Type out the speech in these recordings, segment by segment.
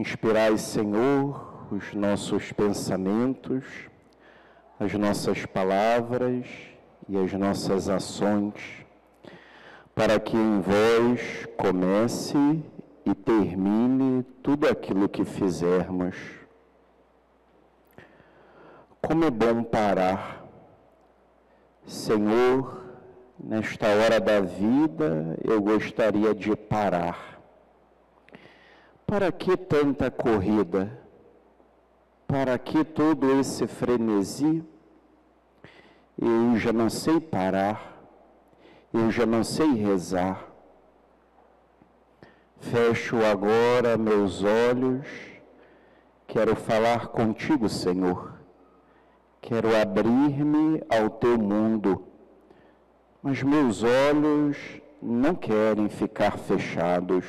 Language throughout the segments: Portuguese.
Inspirai, Senhor, os nossos pensamentos, as nossas palavras e as nossas ações, para que em vós comece e termine tudo aquilo que fizermos. Como é bom parar. Senhor, nesta hora da vida, eu gostaria de parar. Para que tanta corrida? Para que todo esse frenesi? Eu já não sei parar, eu já não sei rezar. Fecho agora meus olhos, quero falar contigo, Senhor. Quero abrir-me ao teu mundo, mas meus olhos não querem ficar fechados.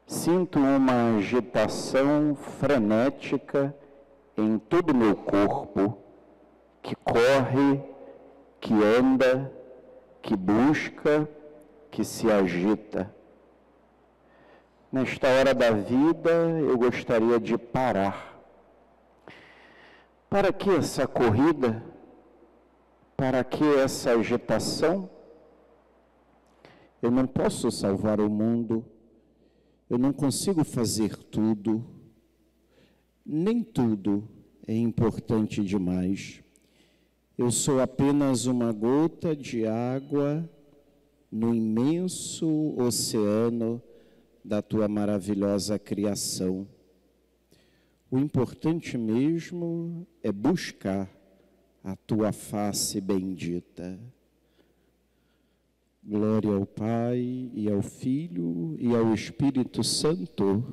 Sinto uma agitação frenética em todo o meu corpo, que corre, que anda, que busca, que se agita. Nesta hora da vida, eu gostaria de parar. Para que essa corrida? Para que essa agitação? Eu não posso salvar o mundo. Eu não consigo fazer tudo, nem tudo é importante demais. Eu sou apenas uma gota de água no imenso oceano da tua maravilhosa criação. O importante mesmo é buscar a tua face bendita. Glória ao Pai, e ao Filho, e ao Espírito Santo.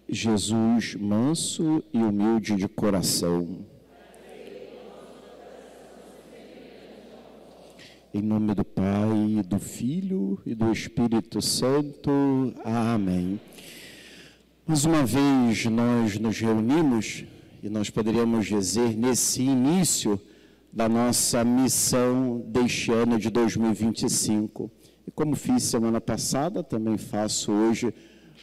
Jesus, manso e humilde de coração. Em nome do Pai, do Filho e do Espírito Santo. Amém. Mais uma vez nós nos reunimos, e nós poderíamos dizer, nesse início da nossa missão deste ano de 2025. E como fiz semana passada, também faço hoje,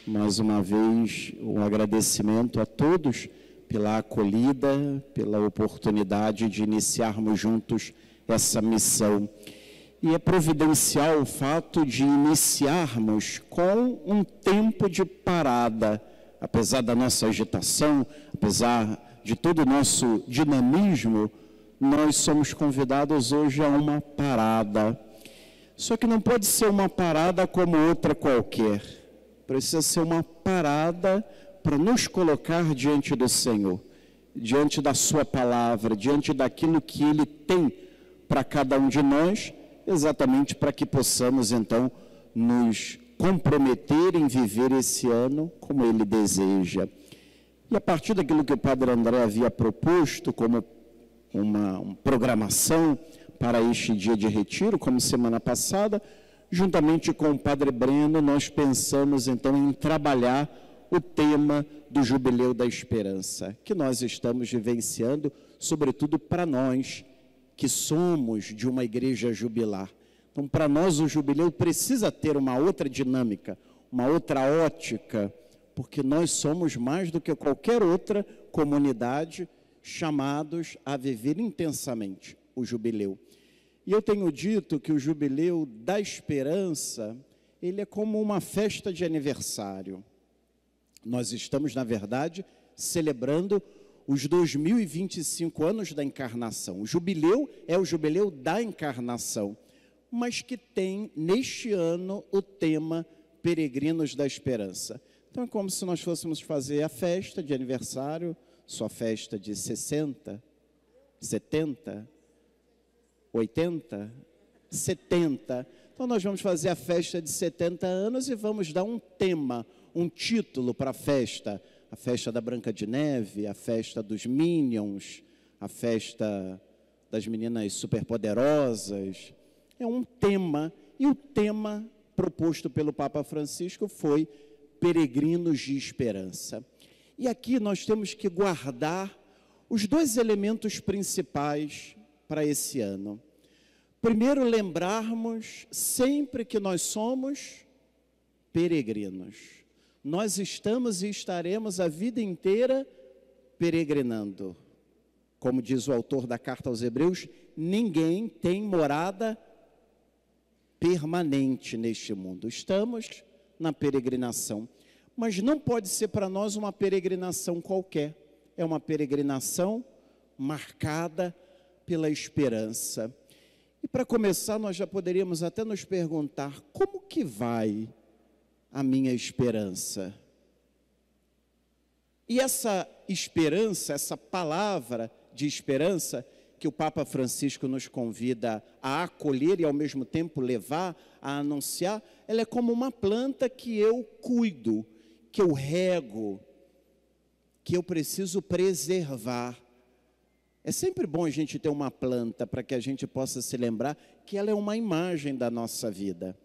mais uma vez, um agradecimento a todos pela acolhida, pela oportunidade de iniciarmos juntos essa missão. E é providencial o fato de iniciarmos com um tempo de parada, apesar da nossa agitação, apesar de todo o nosso dinamismo, nós somos convidados hoje a uma parada. Só que não pode ser uma parada como outra qualquer. Precisa ser uma parada para nos colocar diante do Senhor, diante da sua palavra, diante daquilo que Ele tem para cada um de nós, exatamente para que possamos, então, nos comprometer em viver esse ano como Ele deseja. E a partir daquilo que o Padre André havia proposto como uma programação para este dia de retiro, como semana passada, juntamente com o Padre Breno, nós pensamos então em trabalhar o tema do Jubileu da Esperança, que nós estamos vivenciando, sobretudo para nós, que somos de uma igreja jubilar. Então, para nós, o Jubileu precisa ter uma outra dinâmica, uma outra ótica, porque nós somos mais do que qualquer outra comunidade chamados a viver intensamente o Jubileu. E eu tenho dito que o Jubileu da Esperança, ele é como uma festa de aniversário. Nós estamos, na verdade, celebrando os 2025 anos da encarnação. O Jubileu é o Jubileu da encarnação, mas que tem, neste ano, o tema Peregrinos da Esperança. Então, é como se nós fôssemos fazer a festa de aniversário, sua festa de 60, 70, 80, 70. Então, nós vamos fazer a festa de 70 anos e vamos dar um tema, um título para a festa da Branca de Neve, a festa dos Minions, a festa das meninas superpoderosas. É um tema, e o tema proposto pelo Papa Francisco foi Peregrinos de Esperança. E aqui nós temos que guardar os dois elementos principais para esse ano. Primeiro, lembrarmos sempre que nós somos peregrinos. Nós estamos e estaremos a vida inteira peregrinando. Como diz o autor da carta aos Hebreus, ninguém tem morada permanente neste mundo. Estamos na peregrinação. Mas não pode ser para nós uma peregrinação qualquer. É uma peregrinação marcada pela esperança. E para começar, nós já poderíamos até nos perguntar, como que vai a minha esperança? E essa esperança, essa palavra de esperança, que o Papa Francisco nos convida a acolher e ao mesmo tempo levar, a anunciar, ela é como uma planta que eu cuido, que eu rego, que eu preciso preservar. É sempre bom a gente ter uma planta para que a gente possa se lembrar que ela é uma imagem da nossa vida.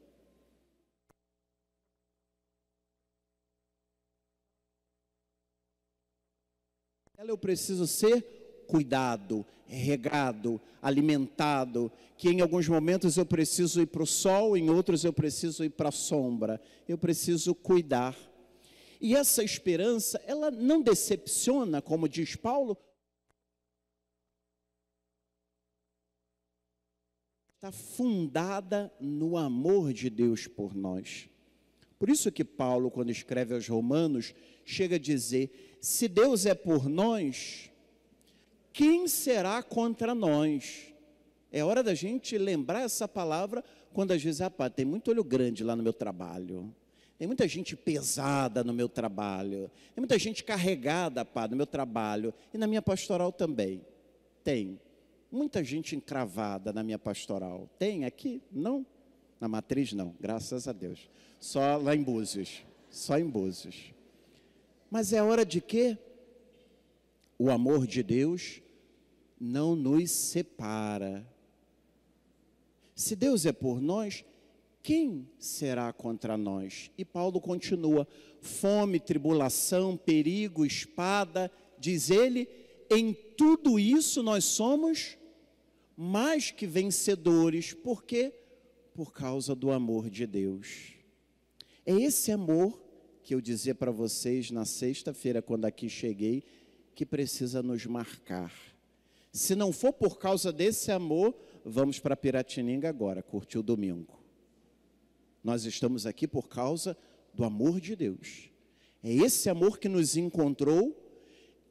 Ela eu preciso ser cuidado, regado, alimentado, que em alguns momentos eu preciso ir para o sol, em outros eu preciso ir para a sombra. Eu preciso cuidar. E essa esperança, ela não decepciona, como diz Paulo, está fundada no amor de Deus por nós. Por isso que Paulo, quando escreve aos Romanos, chega a dizer, se Deus é por nós, quem será contra nós? É hora da gente lembrar essa palavra, quando às vezes, rapaz, tem muito olho grande lá no meu trabalho, tem muita gente pesada no meu trabalho, tem muita gente carregada, pá, no meu trabalho, e na minha pastoral também, tem. Muita gente encravada na minha pastoral. Tem aqui? Não. Na matriz não, graças a Deus. Só lá em Búzios. Só em Búzios. Mas é hora de quê? O amor de Deus não nos separa. Se Deus é por nós, quem será contra nós? E Paulo continua, fome, tribulação, perigo, espada, diz ele, em tudo isso nós somos mais que vencedores. Por quê? Por causa do amor de Deus. É esse amor que eu dizia para vocês na sexta-feira, quando aqui cheguei, que precisa nos marcar. Se não for por causa desse amor, vamos para Piratininga agora, curtir o domingo. Nós estamos aqui por causa do amor de Deus. É esse amor que nos encontrou,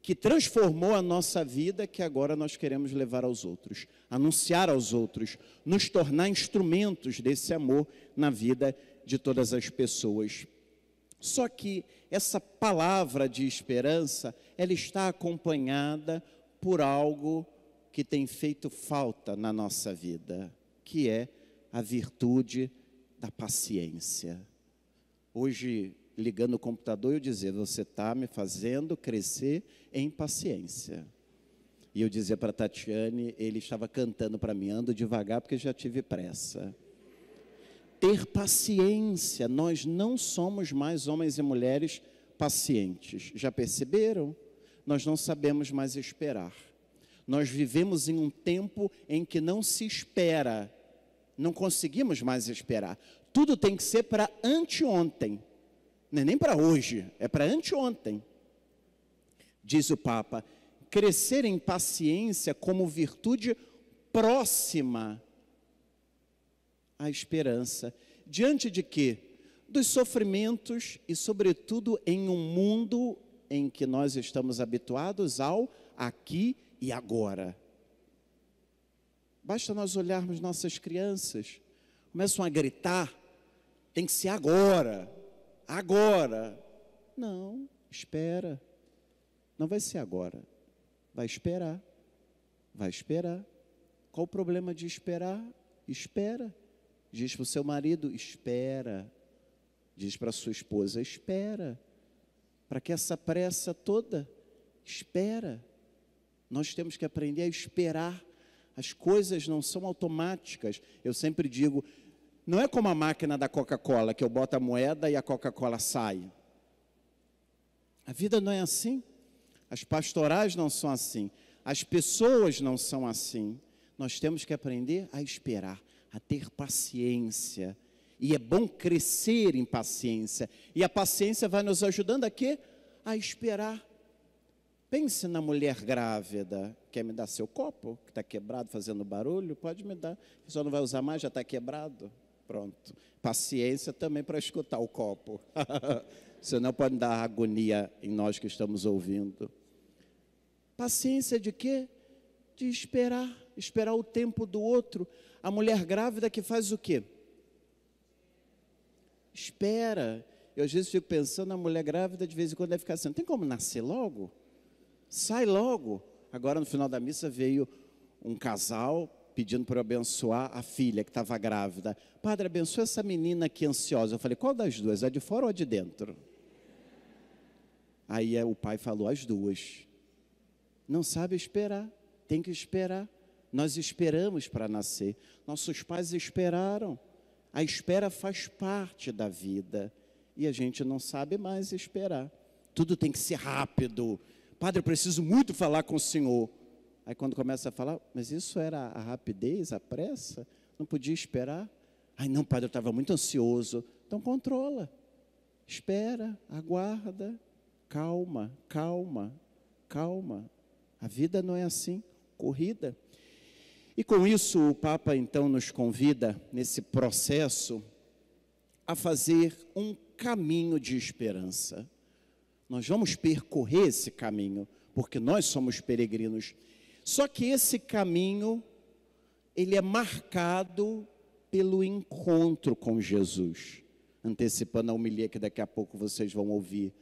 que transformou a nossa vida, que agora nós queremos levar aos outros, anunciar aos outros, nos tornar instrumentos desse amor na vida de todas as pessoas. Só que essa palavra de esperança, ela está acompanhada por algo que tem feito falta na nossa vida, que é a virtude da paciência. Hoje, ligando o computador, eu dizia, você está me fazendo crescer em paciência. E eu dizia para Tatiane, ele estava cantando para mim, ando devagar porque já tive pressa. Ter paciência, nós não somos mais homens e mulheres pacientes. Já perceberam? Nós não sabemos mais esperar. Nós vivemos em um tempo em que não se espera, não conseguimos mais esperar. Tudo tem que ser para anteontem. Não é nem para hoje, é para anteontem. Diz o Papa, crescer em paciência como virtude próxima à esperança. Diante de quê? Dos sofrimentos e, sobretudo, em um mundo em que nós estamos habituados ao aqui e agora. Basta nós olharmos nossas crianças, começam a gritar, tem que ser agora. Agora. Não, espera. Não vai ser agora. Vai esperar. Vai esperar. Qual o problema de esperar? Espera. Diz para o seu marido, espera. Diz para a sua esposa, espera. Para que essa pressa toda? Espera. Nós temos que aprender a esperar. As coisas não são automáticas. Eu sempre digo, não é como a máquina da Coca-Cola, que eu boto a moeda e a Coca-Cola sai. A vida não é assim. As pastorais não são assim. As pessoas não são assim. Nós temos que aprender a esperar, a ter paciência. E é bom crescer em paciência. E a paciência vai nos ajudando a quê? A esperar. Pense na mulher grávida. Quer me dar seu copo, que está quebrado, fazendo barulho? Pode me dar. A pessoa não vai usar mais, já está quebrado. Pronto. Paciência também para escutar o copo. Senão pode dar agonia em nós que estamos ouvindo. Paciência de quê? De esperar. Esperar o tempo do outro. A mulher grávida que faz o quê? Espera. Eu às vezes fico pensando, na mulher grávida de vez em quando deve ficar assim, não tem como nascer logo? Sai logo. Agora no final da missa veio um casal pedindo para eu abençoar a filha que estava grávida. Padre, abençoa essa menina aqui ansiosa. Eu falei, qual das duas? A de fora ou a de dentro? Aí o pai falou, as duas. Não sabe esperar, tem que esperar. Nós esperamos para nascer. Nossos pais esperaram. A espera faz parte da vida. E a gente não sabe mais esperar. Tudo tem que ser rápido. Padre, eu preciso muito falar com o senhor. Aí quando começa a falar, mas isso era a rapidez, a pressa? Não podia esperar? Ai não, padre, eu estava muito ansioso. Então controla. Espera, aguarda. Calma, calma, calma. A vida não é assim, corrida. E com isso o Papa então nos convida, nesse processo, a fazer um caminho de esperança. Nós vamos percorrer esse caminho, porque nós somos peregrinos. Só que esse caminho, ele é marcado pelo encontro com Jesus. Antecipando a homilia que daqui a pouco vocês vão ouvir.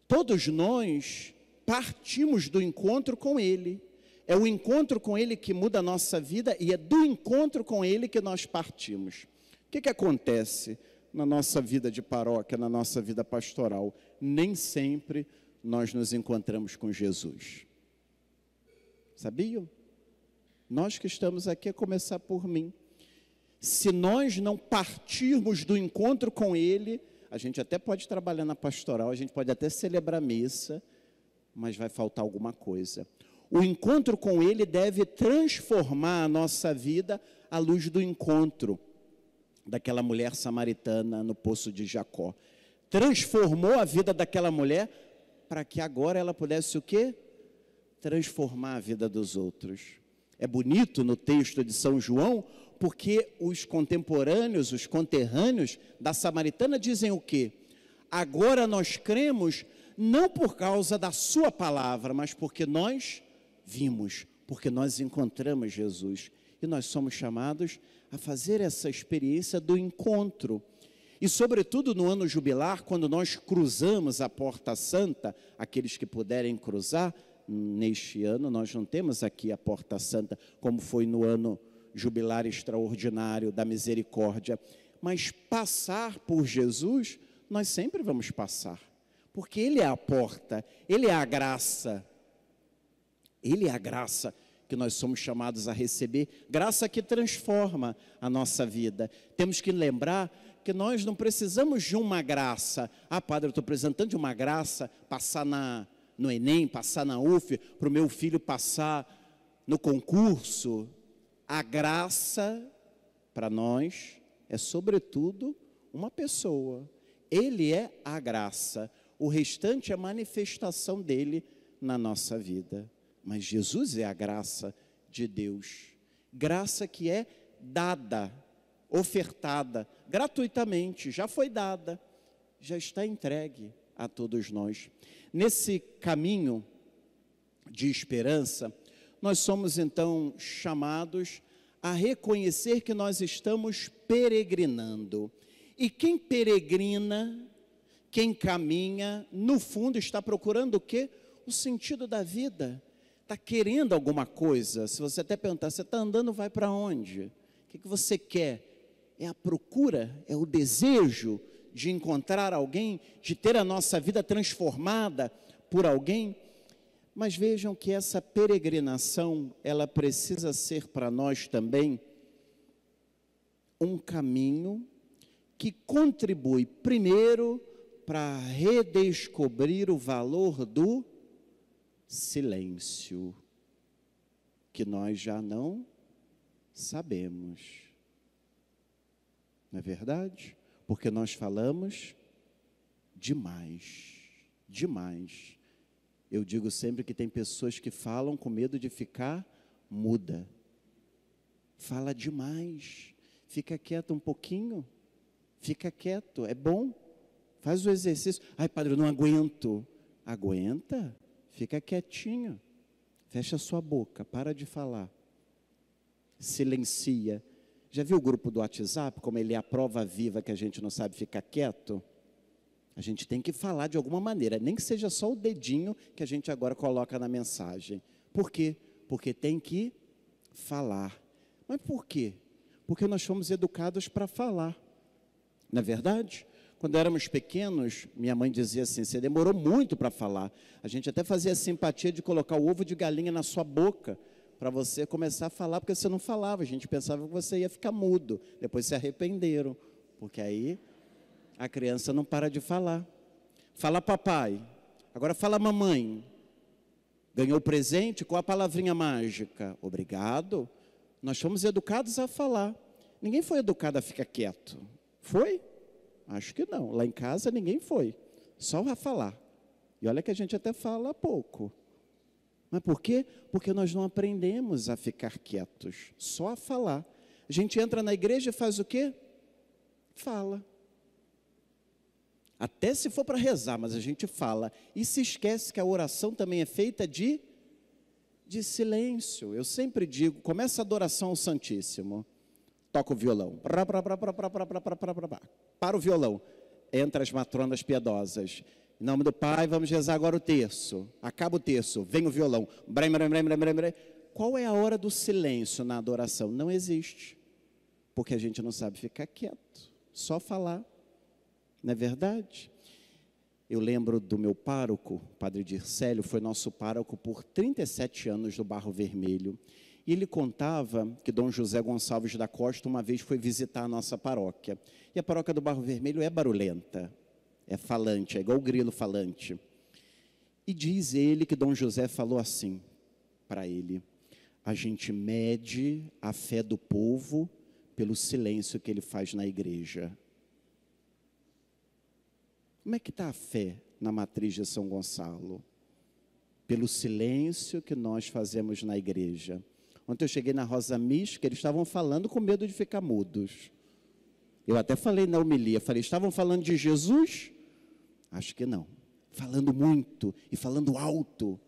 Todos nós partimos do encontro com Ele. É o encontro com Ele que muda a nossa vida e é do encontro com Ele que nós partimos. O que acontece na nossa vida de paróquia, na nossa vida pastoral? Nem sempre nós nos encontramos com Jesus. Sabiam? Nós que estamos aqui, a começar por mim. Se nós não partirmos do encontro com Ele, a gente até pode trabalhar na pastoral, a gente pode até celebrar a missa, mas vai faltar alguma coisa. O encontro com Ele deve transformar a nossa vida à luz do encontro daquela mulher samaritana no poço de Jacó. Transformou a vida daquela mulher para que agora ela pudesse o quê? Transformar a vida dos outros. É bonito no texto de São João, porque os contemporâneos, os conterrâneos da samaritana dizem o quê? Agora nós cremos não por causa da sua palavra, mas porque nós vimos, porque nós encontramos Jesus. E nós somos chamados a fazer essa experiência do encontro. E sobretudo no ano jubilar, quando nós cruzamos a Porta Santa, aqueles que puderem cruzar, neste ano nós não temos aqui a Porta Santa, como foi no ano jubilar extraordinário da misericórdia, mas passar por Jesus, nós sempre vamos passar, porque Ele é a porta, Ele é a graça, Ele é a graça que nós somos chamados a receber, graça que transforma a nossa vida. Temos que lembrar que nós não precisamos de uma graça. Ah, padre, eu estou precisando tanto de uma graça, passar no Enem, passar na UF, para o meu filho passar no concurso. A graça, para nós, é sobretudo uma pessoa. Ele é a graça. O restante é a manifestação dele na nossa vida. Mas Jesus é a graça de Deus. Graça que é dada, ofertada, gratuitamente, já foi dada, já está entregue a todos nós. Nesse caminho de esperança, nós somos então chamados a reconhecer que nós estamos peregrinando. E quem peregrina, quem caminha, no fundo está procurando o quê? O sentido da vida. Está querendo alguma coisa. Se você até perguntar, você está andando, vai para onde? O que você quer? É a procura, é o desejo de encontrar alguém, de ter a nossa vida transformada por alguém. Mas vejam que essa peregrinação, ela precisa ser para nós também um caminho que contribui, primeiro, para redescobrir o valor do silêncio. que nós já não sabemos. Não é verdade? Porque nós falamos demais, demais. Eu digo sempre que tem pessoas que falam com medo de ficar muda. Fala demais. Fica quieto um pouquinho. Fica quieto, é bom. Faz o exercício. Ai, padre, eu não aguento. Aguenta? Fica quietinho. Fecha sua boca, para de falar. Silencia. Já viu o grupo do WhatsApp, como ele é a prova viva que a gente não sabe ficar quieto? A gente tem que falar de alguma maneira, nem que seja só o dedinho que a gente agora coloca na mensagem. Por quê? Porque tem que falar. Mas por quê? Porque nós fomos educados para falar. Não é verdade? Quando éramos pequenos, minha mãe dizia assim, você demorou muito para falar. A gente até fazia a simpatia de colocar o ovo de galinha na sua boca, para você começar a falar, porque você não falava. A gente pensava que você ia ficar mudo. Depois se arrependeram, porque aí a criança não para de falar. Fala papai, agora fala mamãe. Ganhou presente? Qual a palavrinha mágica? Obrigado. Nós fomos educados a falar. Ninguém foi educado a ficar quieto. Foi? Acho que não. Lá em casa ninguém foi. Só a falar. E olha que a gente até fala pouco. Mas por quê? Porque nós não aprendemos a ficar quietos. Só a falar. A gente entra na igreja e faz o quê? Fala. Até se for para rezar, mas a gente fala. E se esquece que a oração também é feita de silêncio. Eu sempre digo, começa a adoração ao Santíssimo. Toca o violão. Para o violão. Entra as matronas piedosas. Em nome do Pai, vamos rezar agora o terço. Acaba o terço, vem o violão. Qual é a hora do silêncio na adoração? Não existe. Porque a gente não sabe ficar quieto. Só falar. Não é verdade? Eu lembro do meu pároco, Padre Dircélio, foi nosso pároco por 37 anos no Barro Vermelho. E ele contava que Dom José Gonçalves da Costa uma vez foi visitar a nossa paróquia. E a paróquia do Barro Vermelho é barulhenta, é falante, é igual o grilo falante. E diz ele que Dom José falou assim para ele: a gente mede a fé do povo pelo silêncio que ele faz na igreja. Como é que está a fé na matriz de São Gonçalo? Pelo silêncio que nós fazemos na igreja. Ontem eu cheguei na Rosa Mística, eles estavam falando com medo de ficar mudos. Eu até falei na homilia, estavam falando de Jesus? Acho que não. Falando muito e falando alto.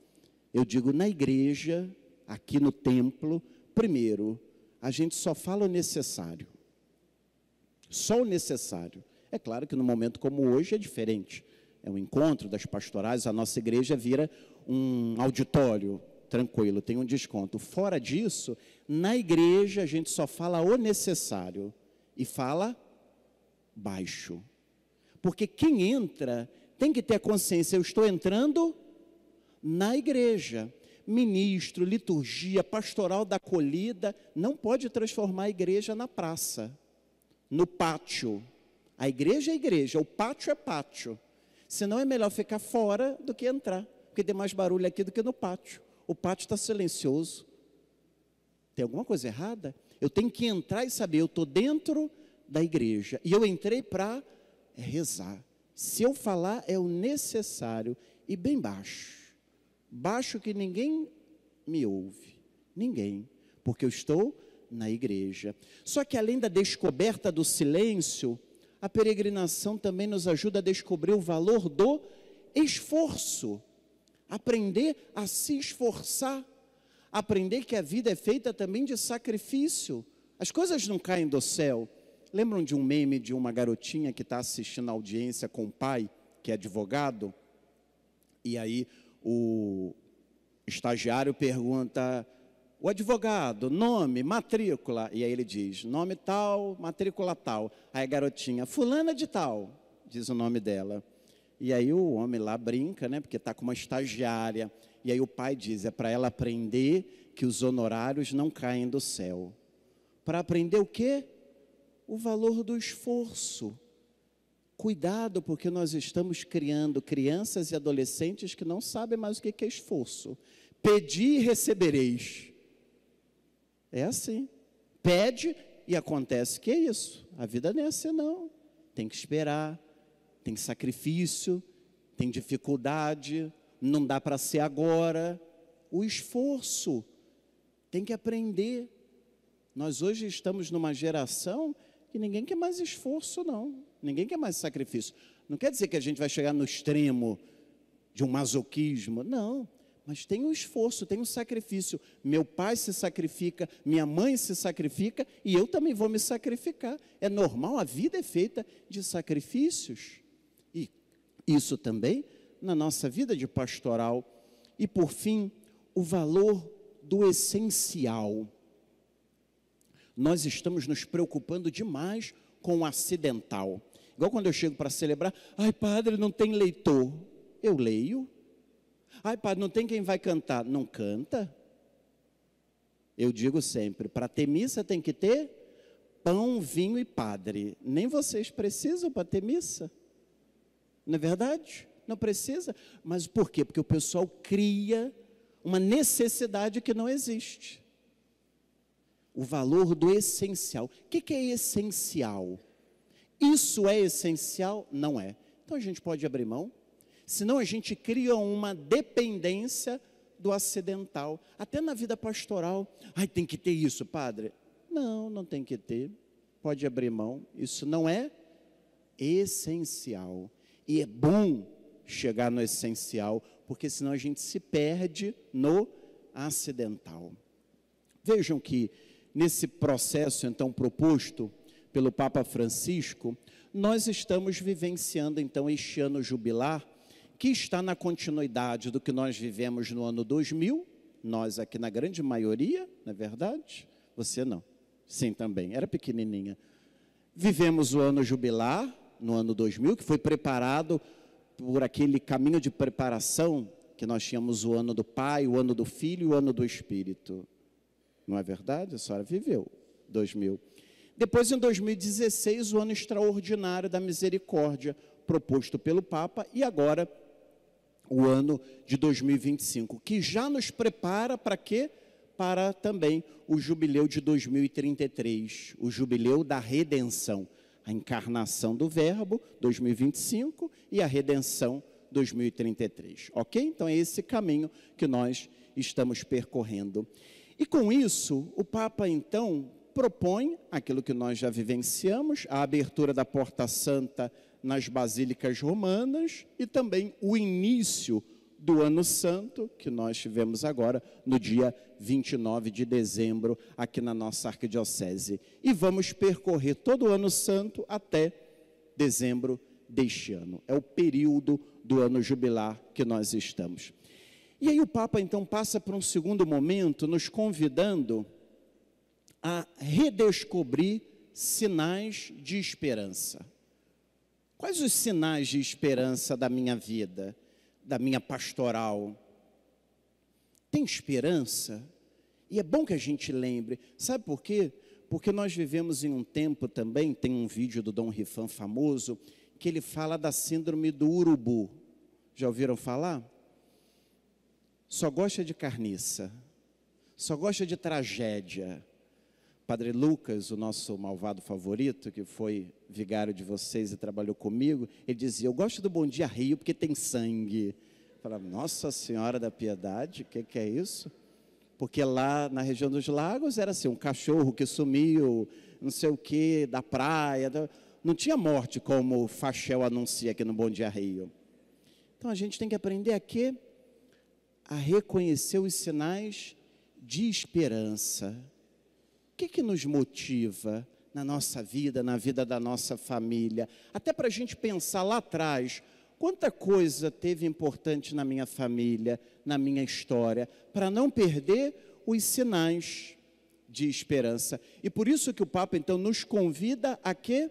Eu digo, na igreja, aqui no templo, primeiro, a gente só fala o necessário. Só o necessário. É claro que num momento como hoje é diferente. É um encontro das pastorais, a nossa igreja vira um auditório. Tranquilo, tem um desconto. Fora disso, na igreja a gente só fala o necessário e fala baixo. Porque quem entra tem que ter a consciência, eu estou entrando na igreja. Ministro, liturgia, pastoral da acolhida, não pode transformar a igreja na praça, no pátio. A igreja é igreja, o pátio é pátio. Senão é melhor ficar fora do que entrar, porque tem mais barulho aqui do que no pátio. O pátio está silencioso. Tem alguma coisa errada? Eu tenho que entrar e saber, eu estou dentro da igreja. E eu entrei para rezar. Se eu falar, é o necessário. E bem baixo. Baixo que ninguém me ouve. Ninguém. Porque eu estou na igreja. Só que além da descoberta do silêncio, a peregrinação também nos ajuda a descobrir o valor do esforço. Aprender a se esforçar, aprender que a vida é feita também de sacrifício. As coisas não caem do céu. Lembram de um meme de uma garotinha que está assistindo a audiência com o pai, que é advogado? E aí o estagiário pergunta, o advogado, nome, matrícula. E aí ele diz, nome tal, matrícula tal. Aí a garotinha, fulana de tal, diz o nome dela. E aí o homem lá brinca, né, porque está com uma estagiária. E aí o pai diz, é para ela aprender que os honorários não caem do céu. Para aprender o quê? O valor do esforço. Cuidado, porque nós estamos criando crianças e adolescentes que não sabem mais o que é esforço. Pedi e recebereis. É assim. Pede e acontece. Que é isso? A vida não é assim, não. Tem que esperar, tem sacrifício, tem dificuldade, não dá para ser agora. O esforço, tem que aprender. Nós hoje estamos numa geração que ninguém quer mais esforço, não. Ninguém quer mais sacrifício. Não quer dizer que a gente vai chegar no extremo de um masoquismo, não. Mas tem um esforço, tem um sacrifício. Meu pai se sacrifica, minha mãe se sacrifica e eu também vou me sacrificar. É normal, a vida é feita de sacrifícios. E isso também na nossa vida de pastoral. E por fim, o valor do essencial. Nós estamos nos preocupando demais com o acidental. Igual quando eu chego para celebrar, ai padre, não tem leitor. Eu leio. Ai padre, não tem quem vai cantar. Não canta. Eu digo sempre, para ter missa tem que ter pão, vinho e padre. Nem vocês precisam para ter missa. Não é verdade? Não precisa. Mas por quê? Porque o pessoal cria uma necessidade que não existe. O valor do essencial. O que é essencial? Isso é essencial? Não é. Então a gente pode abrir mão. Senão a gente cria uma dependência do acidental. Até na vida pastoral. Ai, tem que ter isso, padre. Não, não tem que ter. Pode abrir mão. Isso não é essencial. E é bom chegar no essencial, porque senão a gente se perde no acidental. Vejam que nesse processo então proposto pelo Papa Francisco, nós estamos vivenciando então este ano jubilar, que está na continuidade do que nós vivemos no ano 2000, nós aqui na grande maioria, não é verdade? Você não, sim também, era pequenininha. Vivemos o ano jubilar, no ano 2000, que foi preparado por aquele caminho de preparação, que nós tínhamos o ano do Pai, o ano do Filho e o ano do Espírito. Não é verdade? A senhora viveu 2000. Depois, em 2016, o ano extraordinário da misericórdia, proposto pelo Papa, e agora o ano de 2025, que já nos prepara para quê? Para também o jubileu de 2033, o jubileu da redenção, a encarnação do Verbo, 2025, e a redenção, 2033. Ok? Então é esse caminho que nós estamos percorrendo. E com isso, o Papa então propõe aquilo que nós já vivenciamos, a abertura da Porta Santa nas basílicas romanas e também o início do Ano Santo, que nós tivemos agora no dia 29 de dezembro, aqui na nossa arquidiocese. E vamos percorrer todo o Ano Santo até dezembro deste ano. É o período do ano jubilar que nós estamos. E aí o Papa então passa para um segundo momento, nos convidando a redescobrir sinais de esperança. Quais os sinais de esperança da minha vida, da minha pastoral? Tem esperança? E é bom que a gente lembre. Sabe por quê? Porque nós vivemos em um tempo também, tem um vídeo do Dom Rifan famoso, que ele fala da síndrome do urubu. Já ouviram falar? Só gosta de carniça, só gosta de tragédia. Padre Lucas, o nosso malvado favorito, que foi vigário de vocês e trabalhou comigo, ele dizia, eu gosto do Bom Dia Rio porque tem sangue. Eu falava, Nossa Senhora da Piedade, o que é isso? Porque lá na região dos lagos era assim, um cachorro que sumiu, não sei o que, da praia, não tinha morte como o Fachel anuncia aqui no Bom Dia Rio. Então a gente tem que aprender a quê? A reconhecer os sinais de esperança. O que nos motiva na nossa vida, na vida da nossa família? Até para a gente pensar lá atrás, quanta coisa teve importante na minha família, na minha história, para não perder os sinais de esperança. E por isso que o Papa, então, nos convida a quê?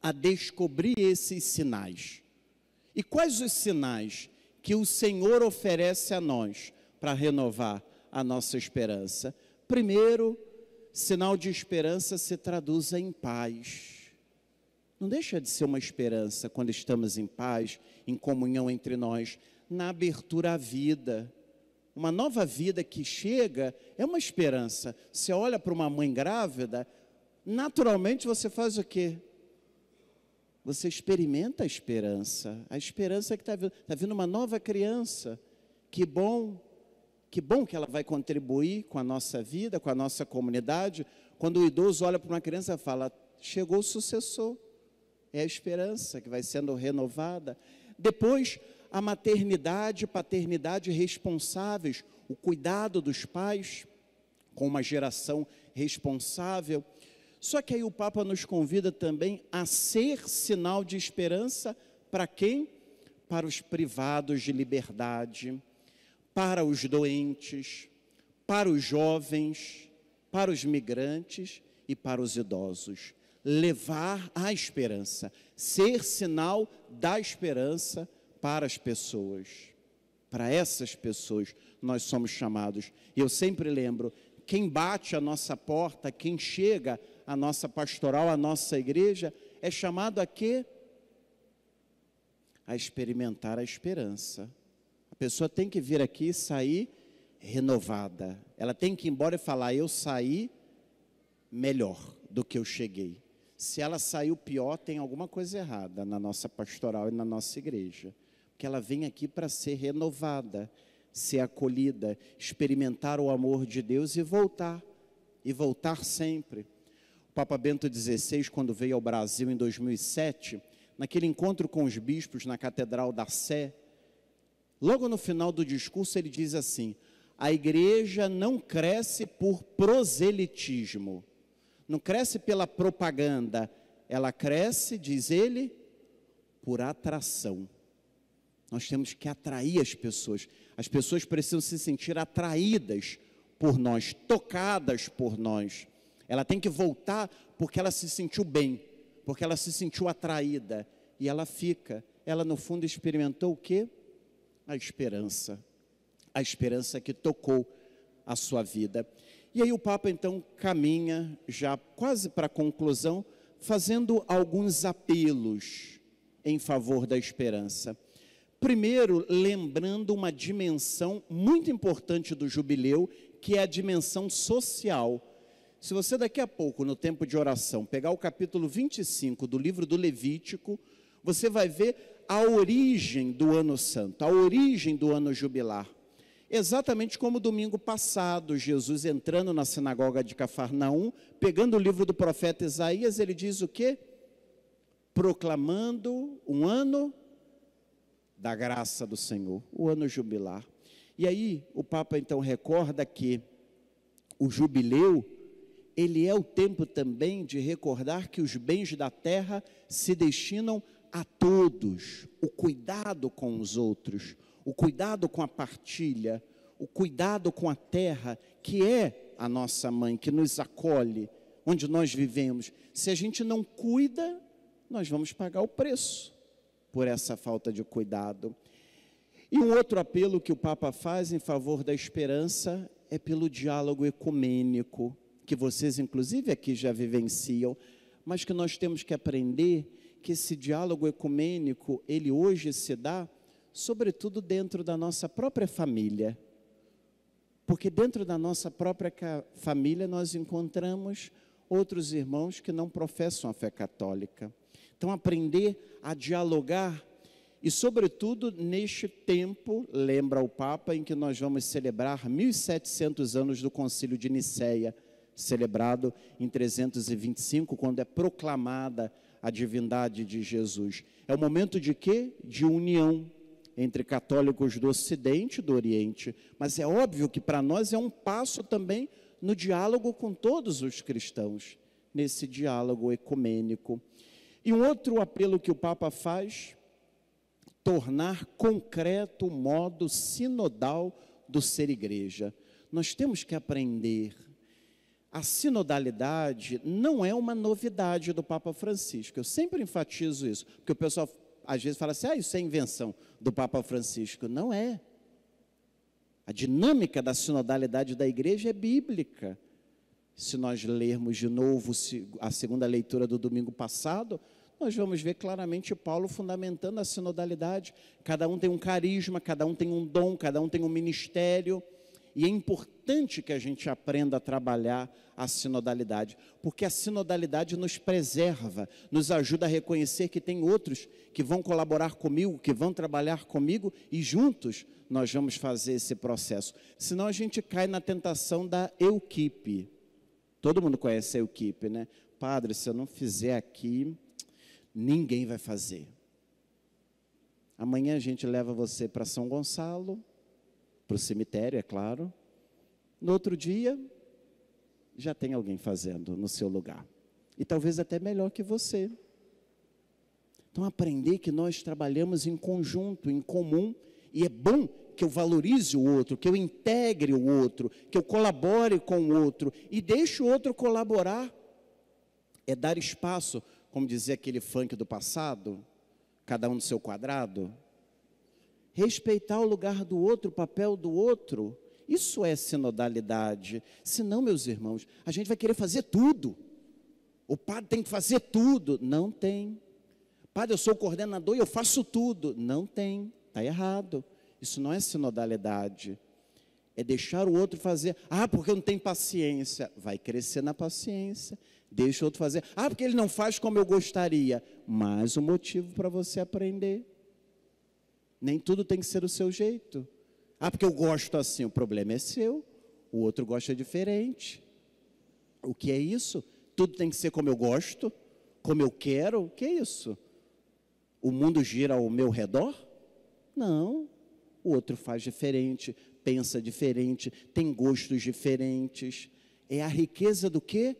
A descobrir esses sinais. E quais os sinais que o Senhor oferece a nós para renovar a nossa esperança? Primeiro, sinal de esperança se traduz em paz. Não deixa de ser uma esperança quando estamos em paz, em comunhão entre nós, na abertura à vida. uma nova vida que chega, é uma esperança. Você olha para uma mãe grávida, naturalmente você faz o quê? Você experimenta a esperança que está vindo uma nova criança. Que bom que ela vai contribuir com a nossa vida, com a nossa comunidade. Quando o idoso olha para uma criança e fala, chegou o sucessor. É a esperança que vai sendo renovada. Depois, a maternidade e paternidade responsáveis, o cuidado dos pais com uma geração responsável. Só que aí o Papa nos convida também a ser sinal de esperança para quem? Para os privados de liberdade, para os doentes, para os jovens, para os migrantes e para os idosos. Levar a esperança, ser sinal da esperança para as pessoas. Para essas pessoas nós somos chamados. E eu sempre lembro, quem bate a nossa porta, quem chega à nossa pastoral, à nossa igreja, é chamado a quê? A experimentar a esperança. A pessoa tem que vir aqui e sair renovada. Ela tem que ir embora e falar, eu saí melhor do que eu cheguei. Se ela saiu pior, tem alguma coisa errada na nossa pastoral e na nossa igreja. Porque ela vem aqui para ser renovada, ser acolhida, experimentar o amor de Deus e voltar sempre. O Papa Bento XVI, quando veio ao Brasil em 2007, naquele encontro com os bispos na Catedral da Sé, logo no final do discurso ele diz assim, a igreja não cresce por proselitismo, não cresce pela propaganda, ela cresce, diz ele, por atração. Nós temos que atrair as pessoas precisam se sentir atraídas por nós, tocadas por nós. Ela tem que voltar porque ela se sentiu bem, porque ela se sentiu atraída, e ela fica. Ela no fundo experimentou o quê? A esperança que tocou a sua vida. E aí o Papa então caminha, já quase para a conclusão, fazendo alguns apelos em favor da esperança. Primeiro, lembrando uma dimensão muito importante do jubileu, que é a dimensão social. Se você daqui a pouco, no tempo de oração, pegar o capítulo 25 do livro do Levítico, você vai ver a origem do ano santo, a origem do ano jubilar. Exatamente como domingo passado, Jesus entrando na sinagoga de Cafarnaum, pegando o livro do profeta Isaías, ele diz o quê? Proclamando um ano da graça do Senhor, o ano jubilar. E aí o Papa então recorda que o jubileu, ele é o tempo também de recordar que os bens da terra se destinam a todos, o cuidado com os outros, o cuidado com a partilha, o cuidado com a terra, que é a nossa mãe, que nos acolhe, onde nós vivemos. Se a gente não cuida, nós vamos pagar o preço por essa falta de cuidado. E um outro apelo que o Papa faz em favor da esperança é pelo diálogo ecumênico, que vocês inclusive aqui já vivenciam, mas que nós temos que aprender que esse diálogo ecumênico, ele hoje se dá sobretudo dentro da nossa própria família. Porque dentro da nossa própria família nós encontramos outros irmãos que não professam a fé católica. Então aprender a dialogar e sobretudo neste tempo, lembra o Papa, em que nós vamos celebrar 1700 anos do Concílio de Nicéia, celebrado em 325, quando é proclamada a divindade de Jesus. É o momento de quê? De união entre católicos do Ocidente e do Oriente. Mas é óbvio que para nós é um passo também no diálogo com todos os cristãos, nesse diálogo ecumênico. E um outro apelo que o Papa faz, tornar concreto o modo sinodal do ser igreja. Nós temos que aprender. A sinodalidade não é uma novidade do Papa Francisco. Eu sempre enfatizo isso, porque o pessoal às vezes fala assim, isso é invenção do Papa Francisco. Não é. A dinâmica da sinodalidade da igreja é bíblica. Se nós lermos de novo a segunda leitura do domingo passado, nós vamos ver claramente Paulo fundamentando a sinodalidade. Cada um tem um carisma, cada um tem um dom, cada um tem um ministério. E é importante que a gente aprenda a trabalhar a sinodalidade, porque a sinodalidade nos preserva, nos ajuda a reconhecer que tem outros que vão colaborar comigo, que vão trabalhar comigo, e juntos nós vamos fazer esse processo. Senão a gente cai na tentação da equipe. Todo mundo conhece a equipe, né? Padre, se eu não fizer aqui, ninguém vai fazer. Amanhã a gente leva você para São Gonçalo, para o cemitério, é claro. No outro dia, já tem alguém fazendo no seu lugar. E talvez até melhor que você. Então, aprender que nós trabalhamos em conjunto, em comum, e é bom que eu valorize o outro, que eu integre o outro, que eu colabore com o outro, e deixe o outro colaborar. É dar espaço, como dizia aquele funk do passado, cada um no seu quadrado. Respeitar o lugar do outro, o papel do outro, isso é sinodalidade. Senão, meus irmãos, a gente vai querer fazer tudo. O padre tem que fazer tudo. Não tem. Padre, eu sou coordenador e eu faço tudo. Não tem, está errado. Isso não é sinodalidade. É deixar o outro fazer. Ah, porque eu não tenho paciência. Vai crescer na paciência. Deixa o outro fazer. Ah, porque ele não faz como eu gostaria. Mais um motivo para você aprender. Nem tudo tem que ser do seu jeito. Ah, porque eu gosto assim, o problema é seu. O outro gosta diferente. O que é isso? Tudo tem que ser como eu gosto, como eu quero. O que é isso? O mundo gira ao meu redor? Não. O outro faz diferente, pensa diferente, tem gostos diferentes. É a riqueza do quê?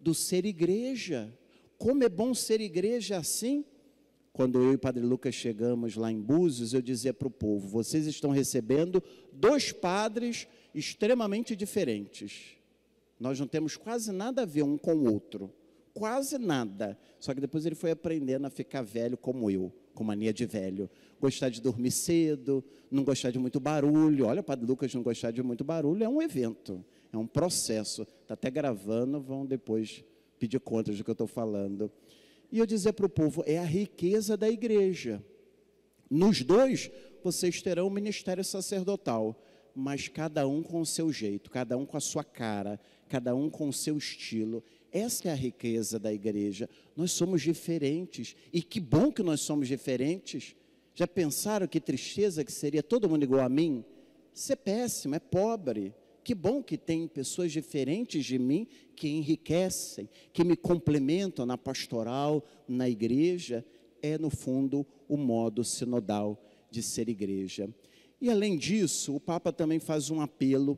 Do ser igreja. Como é bom ser igreja assim? Quando eu e o Padre Lucas chegamos lá em Búzios, eu dizia para o povo, vocês estão recebendo 2 padres extremamente diferentes. Nós não temos quase nada a ver um com o outro. Quase nada. Só que depois ele foi aprendendo a ficar velho como eu, com mania de velho. Gostar de dormir cedo, não gostar de muito barulho. Olha, o Padre Lucas não gostar de muito barulho é um evento, é um processo. Está até gravando, vão depois pedir contas do que eu estou falando. E eu dizia para o povo, é a riqueza da igreja. Nos 2, vocês terão o ministério sacerdotal, mas cada um com o seu jeito, cada um com a sua cara, cada um com o seu estilo. Essa é a riqueza da igreja. Nós somos diferentes, e que bom que nós somos diferentes. Já pensaram que tristeza que seria todo mundo igual a mim? Isso é péssimo, é pobre. Que bom que tem pessoas diferentes de mim que enriquecem, que me complementam na pastoral, na igreja. É, no fundo, o modo sinodal de ser igreja. E, além disso, o Papa também faz um apelo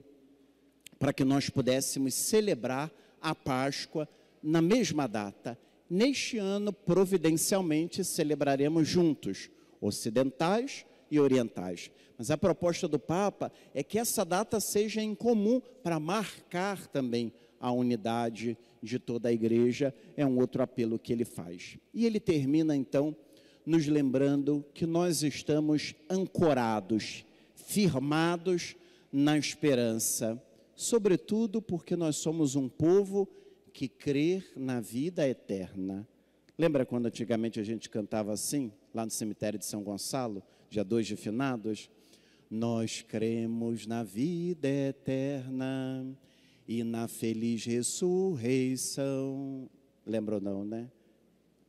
para que nós pudéssemos celebrar a Páscoa na mesma data. Neste ano, providencialmente, celebraremos juntos, ocidentais e orientais. Mas a proposta do Papa é que essa data seja em comum para marcar também a unidade de toda a igreja. É um outro apelo que ele faz. E ele termina então nos lembrando que nós estamos ancorados, firmados na esperança, sobretudo porque nós somos um povo que crê na vida eterna. Lembra quando antigamente a gente cantava assim, lá no cemitério de São Gonçalo, dia 2 de finados? Nós cremos na vida eterna e na feliz ressurreição. Lembra ou não, né?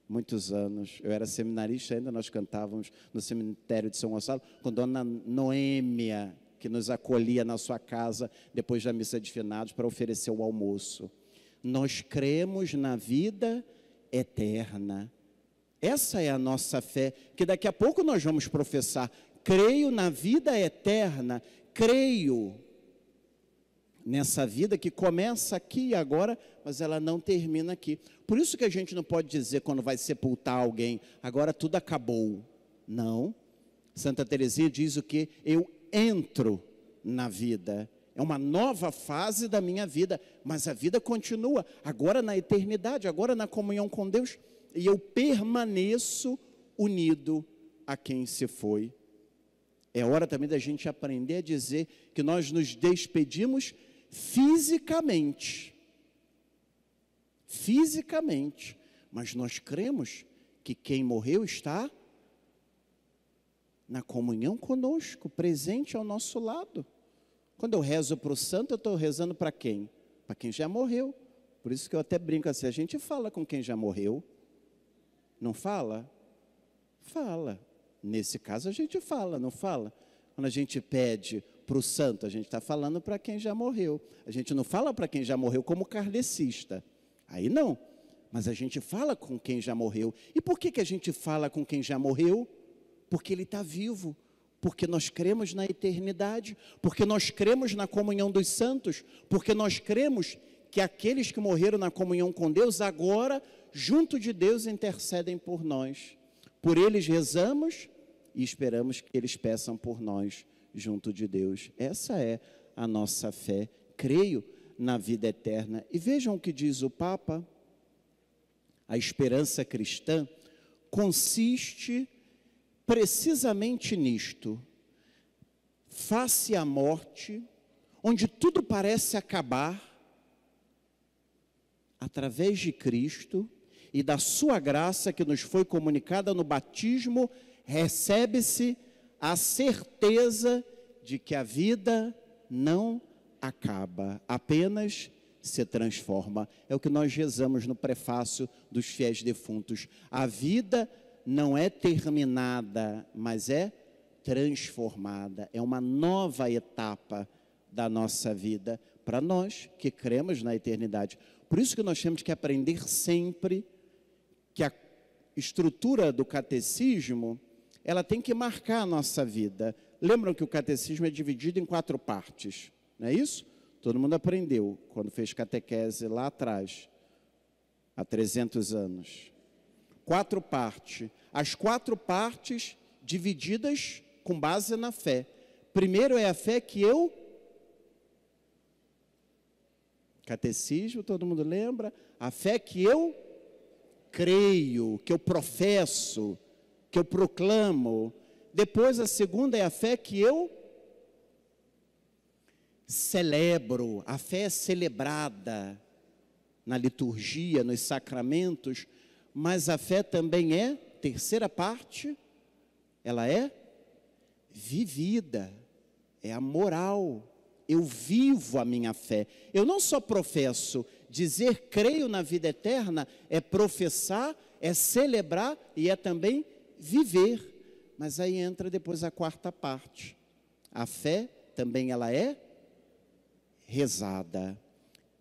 Muitos anos, eu era seminarista ainda, nós cantávamos no cemitério de São Gonçalo, com Dona Noêmia, que nos acolhia na sua casa, depois da missa de finados, para oferecer o almoço. Nós cremos na vida eterna. Essa é a nossa fé, que daqui a pouco nós vamos professar. Creio na vida eterna, creio nessa vida que começa aqui e agora, mas ela não termina aqui. Por isso que a gente não pode dizer quando vai sepultar alguém, agora tudo acabou. Não. Santa Teresinha diz o quê? Eu entro na vida. É uma nova fase da minha vida, mas a vida continua, agora na eternidade, agora na comunhão com Deus, e eu permaneço unido a quem se foi. É hora também da gente aprender a dizer que nós nos despedimos fisicamente, mas nós cremos que quem morreu está na comunhão conosco, presente ao nosso lado. Quando eu rezo para o santo, eu estou rezando para quem? Para quem já morreu. Por isso que eu até brinco assim, a gente fala com quem já morreu. Não fala? Fala. Nesse caso a gente fala, não fala? Quando a gente pede para o santo, a gente está falando para quem já morreu. A gente não fala para quem já morreu como kardecista. Aí não. Mas a gente fala com quem já morreu. E por que a gente fala com quem já morreu? Porque ele está vivo. Porque nós cremos na eternidade. Porque nós cremos na comunhão dos santos. Porque nós cremos que aqueles que morreram na comunhão com Deus, agora, junto de Deus, intercedem por nós. Por eles rezamos e esperamos que eles peçam por nós, junto de Deus. Essa é a nossa fé. Creio na vida eterna. E vejam o que diz o Papa. A esperança cristã consiste precisamente nisto. Face à morte, onde tudo parece acabar, através de Cristo e da sua graça que nos foi comunicada no batismo, recebe-se a certeza de que a vida não acaba, apenas se transforma. É o que nós rezamos no prefácio dos fiéis defuntos. A vida não é terminada, mas é transformada. É uma nova etapa da nossa vida para nós que cremos na eternidade. Por isso que nós temos que aprender sempre que a estrutura do catecismo, ela tem que marcar a nossa vida. Lembram que o catecismo é dividido em 4 partes, não é isso? Todo mundo aprendeu quando fez catequese lá atrás, há 300 anos. 4 partes. As 4 partes divididas com base na fé. Primeiro é a fé que eu... Catecismo, todo mundo lembra? A fé que eu creio, que eu professo, que eu proclamo. Depois a segunda é a fé que eu celebro. A fé é celebrada na liturgia, nos sacramentos, mas a fé também é, terceira parte, ela é vivida, é a moral. Eu vivo a minha fé. Eu não só professo, dizer creio na vida eterna é professar, é celebrar e é também viver. Mas aí entra depois a 4ª parte. A fé também ela é rezada.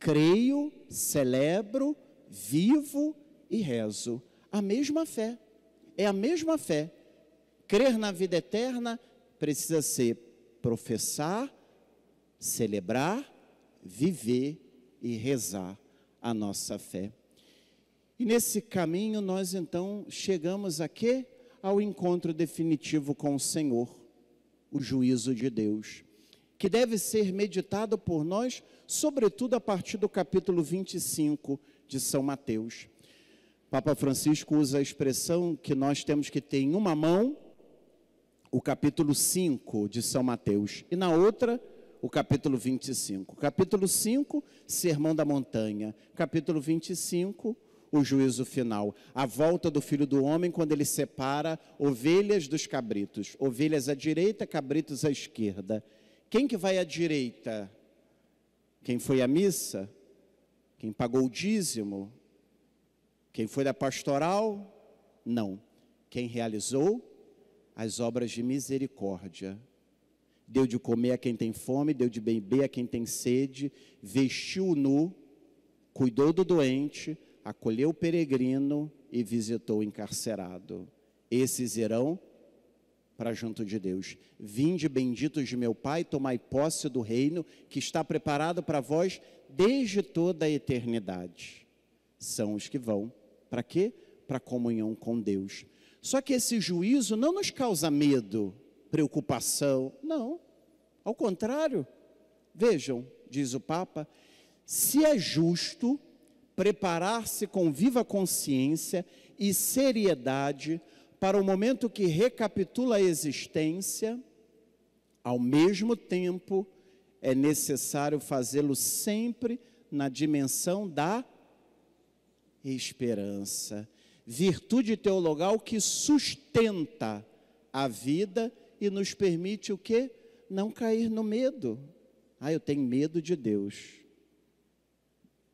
Creio, celebro, vivo e rezo. A mesma fé. É a mesma fé. Crer na vida eterna precisa ser professar, celebrar, viver e rezar a nossa fé. E nesse caminho nós então chegamos aqui ao encontro definitivo com o Senhor, o juízo de Deus, que deve ser meditado por nós, sobretudo a partir do capítulo 25 de São Mateus. Papa Francisco usa a expressão que nós temos que ter em uma mão o capítulo 5 de São Mateus e na outra o capítulo 25. Capítulo 5, Sermão da Montanha. Capítulo 25, o juízo final. A volta do Filho do Homem, quando ele separa ovelhas dos cabritos. Ovelhas à direita, cabritos à esquerda. Quem que vai à direita? Quem foi à missa? Quem pagou o dízimo? Quem foi da pastoral? Não. Quem realizou as obras de misericórdia. Deu de comer a quem tem fome, deu de beber a quem tem sede, vestiu o nu, cuidou do doente, acolheu o peregrino e visitou o encarcerado. Esses irão para junto de Deus. Vinde benditos de meu Pai, tomai posse do reino que está preparado para vós desde toda a eternidade. São os que vão. Para quê? Para a comunhão com Deus. Só que esse juízo não nos causa medo, preocupação, não, ao contrário. Vejam, diz o Papa, se é justo preparar-se com viva consciência e seriedade para o momento que recapitula a existência, ao mesmo tempo é necessário fazê-lo sempre na dimensão da esperança. virtude teologal que sustenta a vida e nos permite o quê? Não cair no medo. Ah, eu tenho medo de Deus.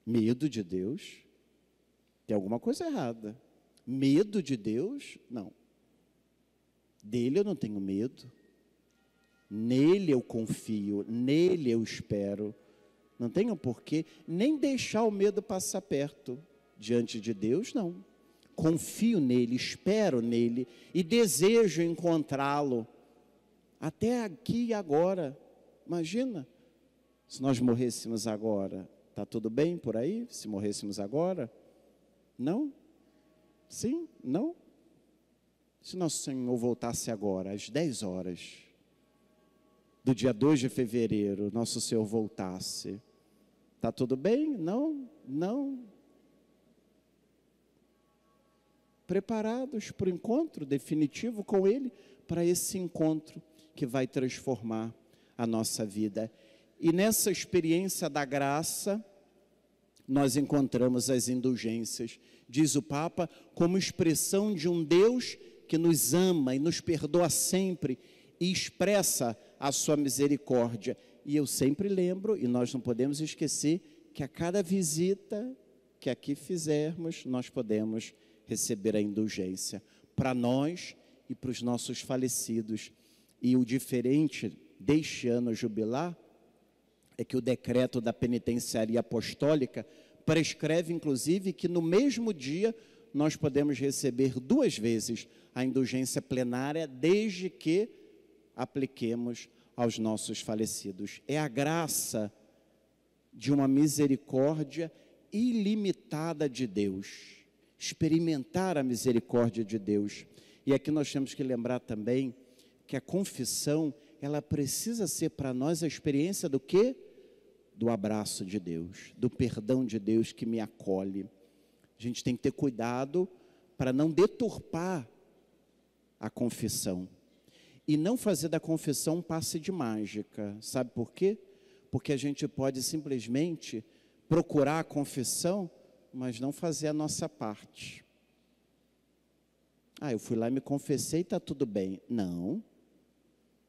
Medo de Deus? Tem alguma coisa errada. Medo de Deus? Não. Dele eu não tenho medo. Nele eu confio, nele eu espero. Não tenho porquê nem deixar o medo passar perto. Diante de Deus, não. Confio nele, espero nele e desejo encontrá-lo. Até aqui e agora. Imagina, se nós morrêssemos agora, está tudo bem por aí? Se morrêssemos agora? Não? Sim? Não? Se nosso Senhor voltasse agora, às 10 horas, do dia 2 de fevereiro, nosso Senhor voltasse, está tudo bem? Não? Não? Preparados para o encontro definitivo com Ele, para esse encontro que vai transformar a nossa vida. E nessa experiência da graça, nós encontramos as indulgências, diz o Papa, como expressão de um Deus que nos ama e nos perdoa sempre e expressa a sua misericórdia. E eu sempre lembro, e nós não podemos esquecer, que a cada visita que aqui fizermos, nós podemos receber a indulgência para nós e para os nossos falecidos. E o diferente deste ano jubilar é que o decreto da penitenciaria apostólica prescreve, inclusive, que no mesmo dia nós podemos receber 2 vezes a indulgência plenária, desde que apliquemos aos nossos falecidos. É a graça de uma misericórdia ilimitada de Deus. Experimentar a misericórdia de Deus. E aqui nós temos que lembrar também que a confissão, ela precisa ser para nós a experiência do quê? Do abraço de Deus, do perdão de Deus que me acolhe. A gente tem que ter cuidado para não deturpar a confissão. E não fazer da confissão um passe de mágica. Sabe por quê? Porque a gente pode simplesmente procurar a confissão, mas não fazer a nossa parte. Ah, eu fui lá e me confessei e está tudo bem. Não.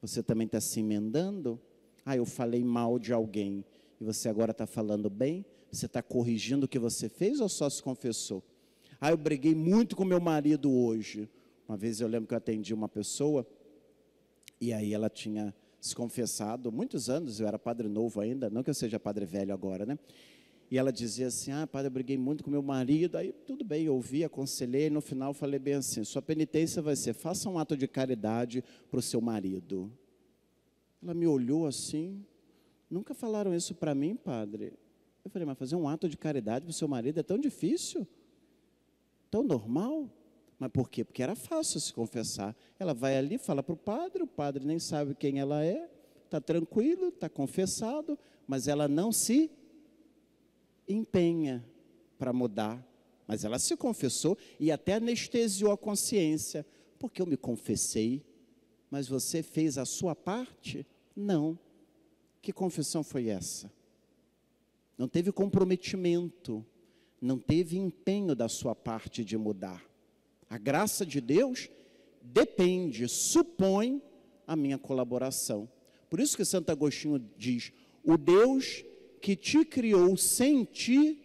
Você também está se emendando? Ah, eu falei mal de alguém e você agora está falando bem? Você está corrigindo o que você fez ou só se confessou? Ah, eu briguei muito com meu marido hoje. Uma vez eu lembro que eu atendi uma pessoa e aí ela tinha se confessado, muitos anos, eu era padre novo ainda, não que eu seja padre velho agora, né? E ela dizia assim, ah, padre, eu briguei muito com meu marido. Aí tudo bem, eu ouvi, aconselhei, e no final falei bem assim, sua penitência vai ser, faça um ato de caridade para o seu marido. Ela me olhou assim, nunca falaram isso para mim, padre. Eu falei, mas fazer um ato de caridade para o seu marido é tão difícil? Tão normal? Mas por quê? Porque era fácil se confessar. Ela vai ali, fala para o padre nem sabe quem ela é, está tranquilo, está confessado, mas ela não se empenha para mudar. Mas ela se confessou e até anestesiou a consciência. Porque eu me confessei, mas você fez a sua parte? Não. Que confissão foi essa? Não teve comprometimento, não teve empenho da sua parte de mudar. A graça de Deus depende, supõe a minha colaboração. Por isso que Santo Agostinho diz, o Deus que te criou sem ti,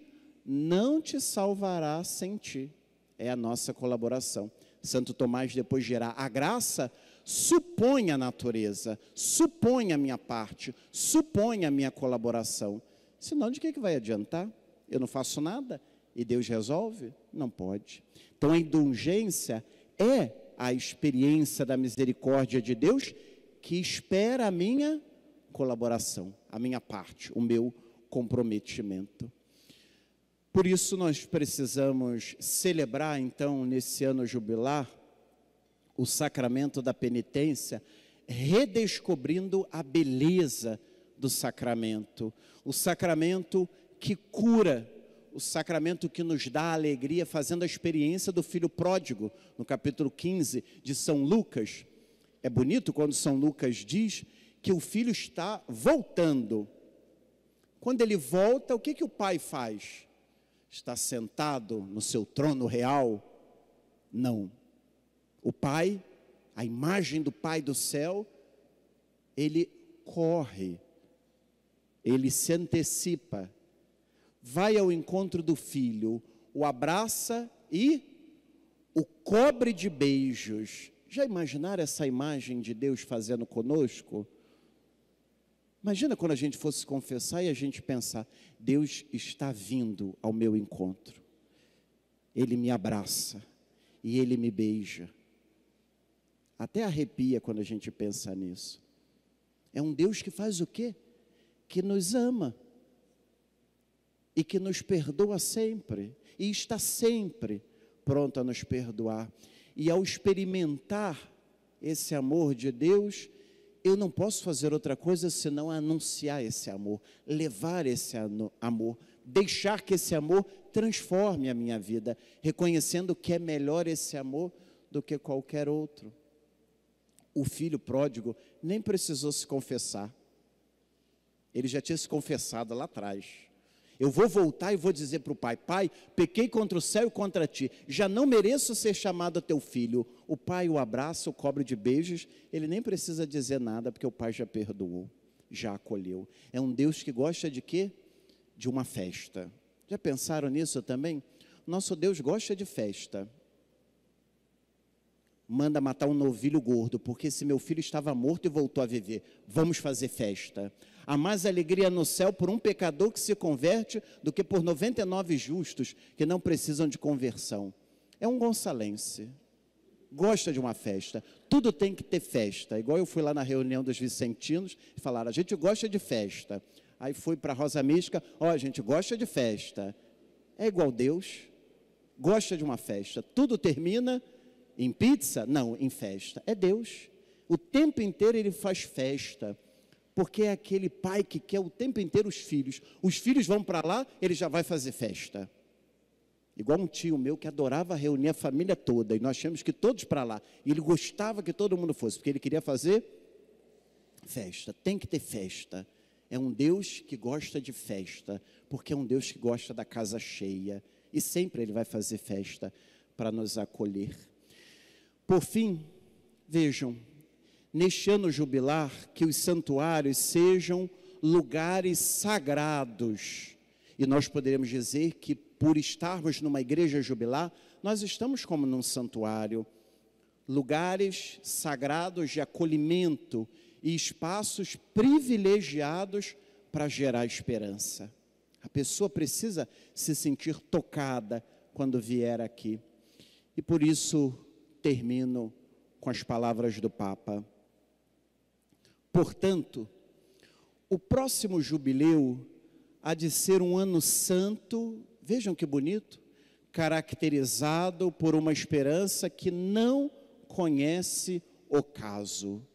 não te salvará sem ti. É a nossa colaboração. Santo Tomás depois dirá, a graça supõe a natureza, supõe a minha parte, supõe a minha colaboração. Senão de que vai adiantar? Eu não faço nada e Deus resolve? Não pode. Então a indulgência é a experiência da misericórdia de Deus que espera a minha colaboração, a minha parte, o meu comprometimento. Por isso nós precisamos celebrar então nesse ano jubilar o sacramento da penitência, redescobrindo a beleza do sacramento, o sacramento que cura, o sacramento que nos dá alegria, fazendo a experiência do filho pródigo, no capítulo 15 de São Lucas. É bonito quando São Lucas diz que o filho está voltando. Quando ele volta, o que o pai faz? Está sentado no seu trono real, Não. O Pai, a imagem do Pai do céu, ele corre, ele se antecipa, vai ao encontro do filho, o abraça e o cobre de beijos. Já imaginaram essa imagem de Deus fazendo conosco? Imagina quando a gente fosse confessar e a gente pensar, Deus está vindo ao meu encontro. Ele me abraça e Ele me beija. Até arrepia quando a gente pensa nisso. É um Deus que faz o quê? Que nos ama. E que nos perdoa sempre. E está sempre pronto a nos perdoar. E ao experimentar esse amor de Deus, eu não posso fazer outra coisa senão anunciar esse amor, levar esse amor, deixar que esse amor transforme a minha vida, reconhecendo que é melhor esse amor do que qualquer outro. O filho pródigo nem precisou se confessar, ele já tinha se confessado lá atrás. Eu vou voltar e vou dizer para o pai, pai, pequei contra o céu e contra ti, já não mereço ser chamado teu filho. O pai o abraça, o cobre de beijos, ele nem precisa dizer nada, porque o pai já perdoou, já acolheu. É um Deus que gosta de quê? De uma festa. Já pensaram nisso também? Nosso Deus gosta de festa. Manda matar um novilho gordo, porque esse meu filho estava morto e voltou a viver. Vamos fazer festa. Há mais alegria no céu por um pecador que se converte do que por 99 justos que não precisam de conversão. É um gonçalense. Gosta de uma festa. Tudo tem que ter festa. Igual eu fui lá na reunião dos vicentinos e falaram, a gente gosta de festa. Aí fui para a Rosa Mística, a gente gosta de festa. É igual Deus. Gosta de uma festa. Tudo termina em pizza? Não, em festa. É Deus. O tempo inteiro ele faz festa. Porque é aquele pai que quer o tempo inteiro os filhos. Os filhos vão para lá, ele já vai fazer festa. Igual um tio meu que adorava reunir a família toda. E nós tínhamos que ir todos para lá. E ele gostava que todo mundo fosse, porque ele queria fazer festa. Tem que ter festa. É um Deus que gosta de festa. Porque é um Deus que gosta da casa cheia. E sempre ele vai fazer festa para nos acolher. Por fim, vejam, neste ano jubilar, que os santuários sejam lugares sagrados. E nós poderíamos dizer que, por estarmos numa igreja jubilar, nós estamos como num santuário. Lugares sagrados de acolhimento e espaços privilegiados para gerar esperança. A pessoa precisa se sentir tocada quando vier aqui. E por isso termino com as palavras do Papa. Portanto, o próximo jubileu há de ser um ano santo, vejam que bonito, caracterizado por uma esperança que não conhece ocaso.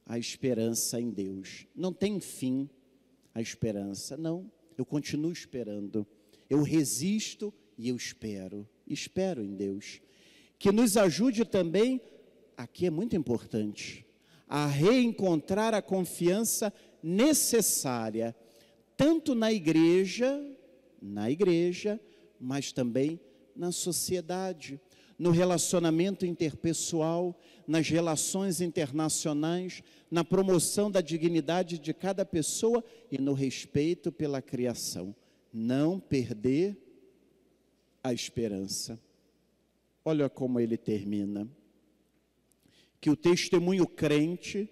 A esperança em Deus. Não tem fim a esperança, não. Eu continuo esperando. Eu resisto e eu espero. Espero em Deus. Que nos ajude também, aqui é muito importante, a reencontrar a confiança necessária, tanto na igreja, mas também na sociedade, no relacionamento interpessoal, nas relações internacionais, na promoção da dignidade de cada pessoa e no respeito pela criação. Não perder a esperança. Olha como ele termina. Que o testemunho crente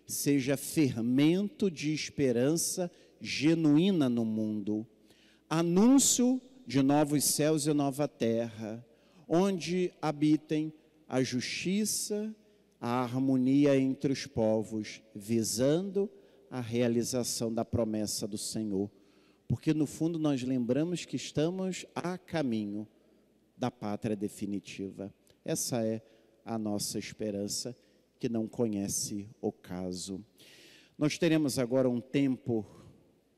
seja fermento de esperança genuína no mundo, anúncio de novos céus e nova terra, onde habitem a justiça, a harmonia entre os povos, visando a realização da promessa do Senhor. Porque no fundo nós lembramos que estamos a caminho da pátria definitiva. Essa é a nossa esperança, que não conhece ocaso. Nós teremos agora um tempo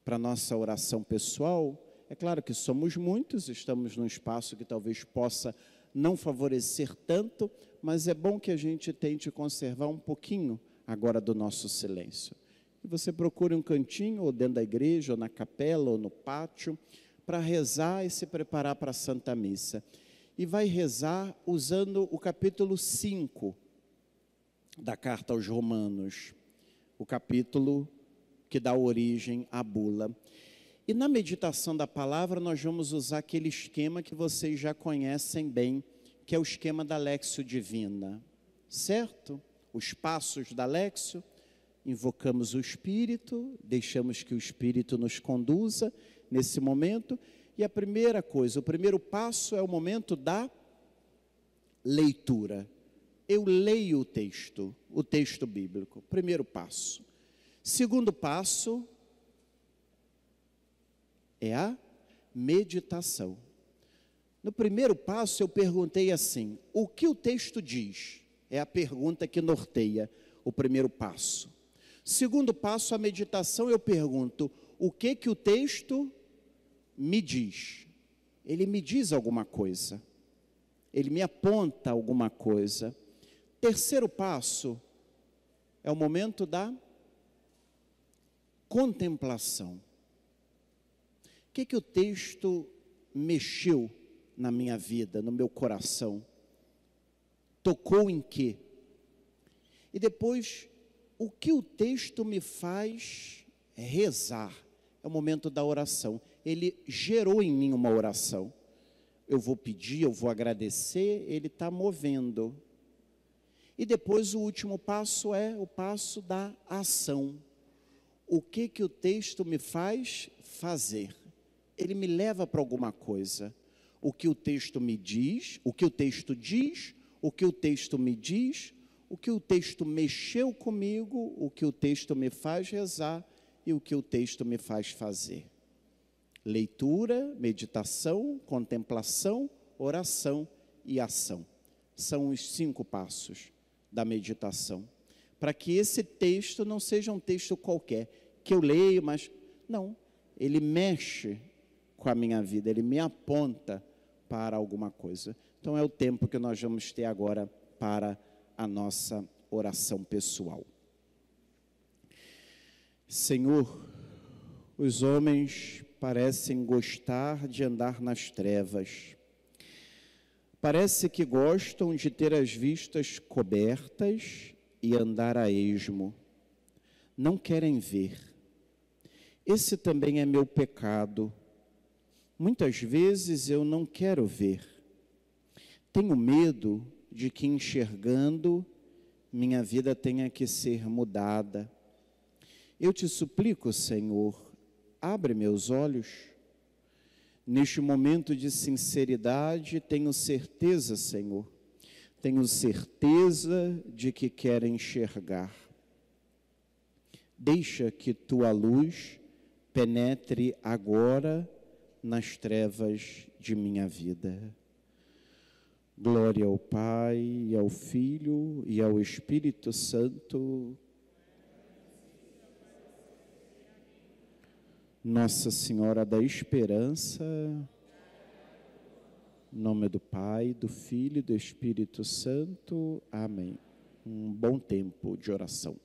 para nossa oração pessoal. É claro que somos muitos, estamos num espaço que talvez possa não favorecer tanto, mas é bom que a gente tente conservar um pouquinho agora do nosso silêncio. Que você procure um cantinho, ou dentro da igreja, ou na capela, ou no pátio, para rezar e se preparar para a Santa Missa. e vai rezar usando o capítulo 5 da carta aos Romanos, o capítulo que dá origem à bula. E na meditação da palavra nós vamos usar aquele esquema que vocês já conhecem bem, que é o esquema da Léxio Divina, certo? Os passos da Léxio, invocamos o Espírito, deixamos que o Espírito nos conduza nesse momento, e a primeira coisa, o primeiro passo é o momento da leitura. Eu leio o texto bíblico, primeiro passo. Segundo passo é a meditação. No primeiro passo eu perguntei assim, o que o texto diz? É a pergunta que norteia o primeiro passo. Segundo passo, a meditação, eu pergunto, o que o texto me diz? Ele me diz alguma coisa, ele me aponta alguma coisa. Terceiro passo é o momento da contemplação. O que o texto mexeu na minha vida, no meu coração? Tocou em quê? E depois, o que o texto me faz rezar? É o momento da oração. Ele gerou em mim uma oração. Eu vou pedir, eu vou agradecer, ele está movendo. E depois o último passo é o passo da ação. O que o texto me faz fazer? Ele me leva para alguma coisa. O que o texto me diz, o que o texto diz, o que o texto me diz, o que o texto mexeu comigo, o que o texto me faz rezar e o que o texto me faz fazer. Leitura, meditação, contemplação, oração e ação. São os 5 passos da meditação. Para que esse texto não seja um texto qualquer, que eu leio, mas não, ele mexe com a minha vida, ele me aponta para alguma coisa. Então é o tempo que nós vamos ter agora para a nossa oração pessoal. Senhor, os homens parecem gostar de andar nas trevas. Parece que gostam de ter as vistas cobertas e andar a esmo. Não querem ver. Esse também é meu pecado. Muitas vezes eu não quero ver. Tenho medo de que, enxergando, minha vida tenha que ser mudada. Eu te suplico, Senhor, abre meus olhos. Neste momento de sinceridade, tenho certeza, Senhor, tenho certeza de que quero enxergar. Deixa que tua luz penetre agora nas trevas de minha vida. Glória ao Pai, e ao Filho, e ao Espírito Santo. Nossa Senhora da Esperança, em nome do Pai, do Filho e do Espírito Santo. Amém. Um bom tempo de oração.